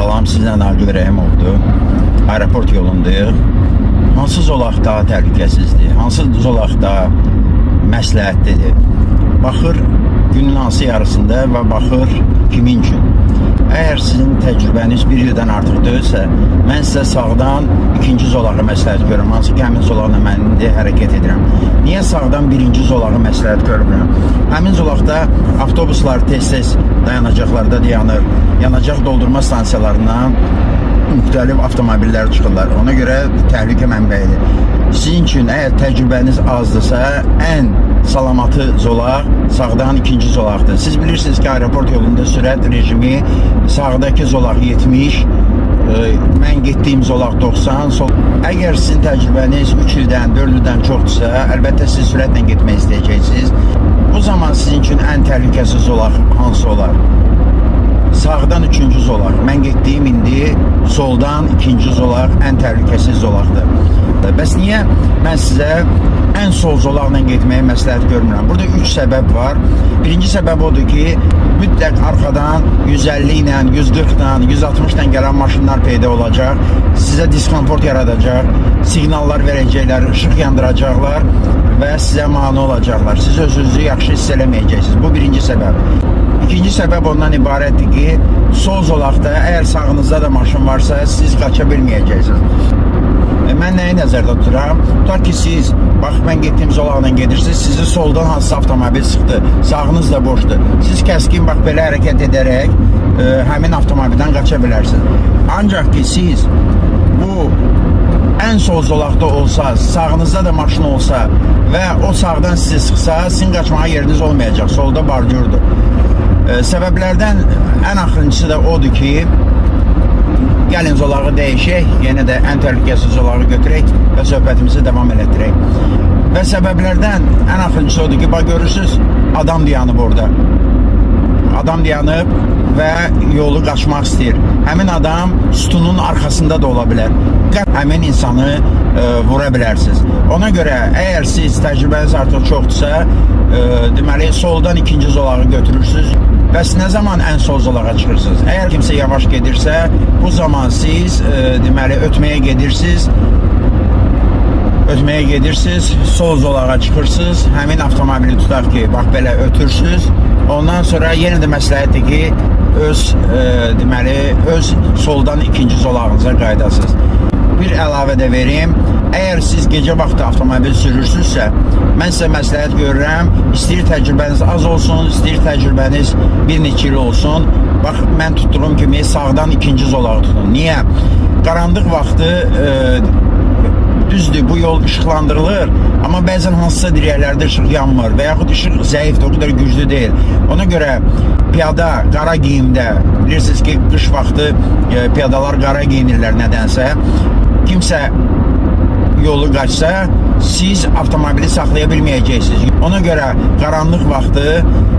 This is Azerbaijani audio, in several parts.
Salam, sizlə Naqib Rəhimovdur. Aeroport yolundayıq. Hansı zolaq daha təhlükəsizdir? Hansı zolaq daha məsləhətlidir? Baxır günün hansı yarısında və baxır kimin üçün. Əgər sizin təcrübəniz bir ildən artıq deyilsə, mən sizə sağdan ikinci zolağı məsləhət görürəm. Hansı ki, həmin zolaqla mən indi hərəkət edirəm. Niyə sağdan birinci zolağı məsləhət görürəm? Həmin zolaqda avtobuslar tez-tez dayanacaqlarda dayanır. Yanacaq doldurma stansiyalarından müxtəlif avtomobillər çıxırlar. Ona görə təhlükə mənbəyidir. Sizin üçün əgər təcrübəniz azdırsa, ən salamatı zolaq sağdan ikinci zolaqdır. Siz bilirsiniz ki, aeroport yolunda sürət rejimi sağdakı zolaq 70, mən getdiyim zolaq 90. Əgər sizin təcrübəniz 3 ildən, 4 ildən çoxdursa, əlbəttə siz sürətlə getmək istəyəcəksiniz. Bu zaman sizin üçün ən təhlükəsiz zolaq hansı olar? Sağdan üçüncü zolaq. Mən getdiyim indi soldan ikinci zolaq ən təhlükəsiz zolaqdır. Bəs niyə mən sizə ən sol zolaqla getməyi məsləhət görmürəm? Burada 3 səbəb var. Birinci səbəb odur ki, mütləq arxadan 150 ilə, 140 ilə, 160 ilə gələn maşınlar peyda olacaq. Sizə diskomfort yaradacaq, siqnallar verəcəklər, işıq yandıracaqlar və sizə mane olacaqlar. Siz özünüzü yaxşı hiss eləməyəcəksiniz. Bu birinci səbəb. İkinci səbəb ondan ibarətdir ki, sol zolaqda əgər sağınızda da maşın varsa, siz qaça bilməyəcəksiniz. Mən nəyi nəzərdə tuturam? Tutaq ki, siz, bax, mən getdiyim zolaqla gedirsiniz, sizi soldan hansısa avtomobil sıxdı, sağınız da boşdur. Siz kəskin, bax, belə hərəkət edərək həmin avtomobildən qaça bilərsiniz. Ancaq ki, siz bu ən sol zolaqda olsa, sağınızda da maşın olsa və o sağdan sizi sıxsa, sizin qaçmağa yeriniz olmayacaq, solda bardurdur. Səbəblərdən ən axırıncısı da odur ki, gəlin zolağı dəyişək, yenə də ən təhlükəsiz zolağı götürək və söhbətimizi davam elətdirək. Və səbəblərdən ən axırıncısı odur ki, bax, görürsünüz, adam dayanıb orada. Adam dayanıb və yolu qaçmaq istəyir. Həmin adam sütunun arxasında da ola bilər. Həmin insanı vura bilərsiniz. Ona görə, əgər siz təcrübəniz artıq çoxdursa, deməli, soldan ikinci zolağı götürürsünüz. Bəs nə zaman ən sol zolağa çıxırsınız? Əgər kimsə yavaş gedirsə, bu zaman siz, deməli, ötməyə gedirsiniz, sol zolağa çıxırsınız, həmin avtomobili tutaq ki, bax, belə ötürsünüz. Ondan sonra yenə də məsləhətdir ki, öz soldan ikinci zolağınıza qaydasınız. Bir əlavə də verim. Əgər siz gecə vaxtı avtomobil sürürsünüzsə, mən sizə məsləhət görürəm, istəyir təcrübəniz az olsun, istəyir təcrübəniz bir neçə il olsun. Bax, mən tutduğum kimi sağdan ikinci zolağı tutun. Niyə? Qaranlıq vaxtı, düzdür, bu yol işıqlandırılır, amma bəzən hansısa dirəklərdə işıq yanmır və yaxud işıq zəifdir, o qədər güclü deyil. Ona görə piyada qara geyimdə, bilirsiniz ki, qış vaxtı piyadalar qara geyinirlər nədənsə, kimsə yolu qaçsa, siz avtomobili saxlaya bilməyəcəksiniz. Ona görə qaranlıq vaxtı,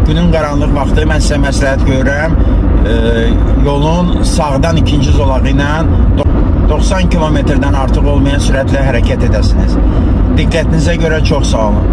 günün qaranlıq vaxtı mən sizə məsləhət görürəm, yolun sağdan ikinci zolağı ilə 90 kilometrdən artıq olmayan sürətlə hərəkət edəsiniz. Diqqətinizə görə çox sağ olun.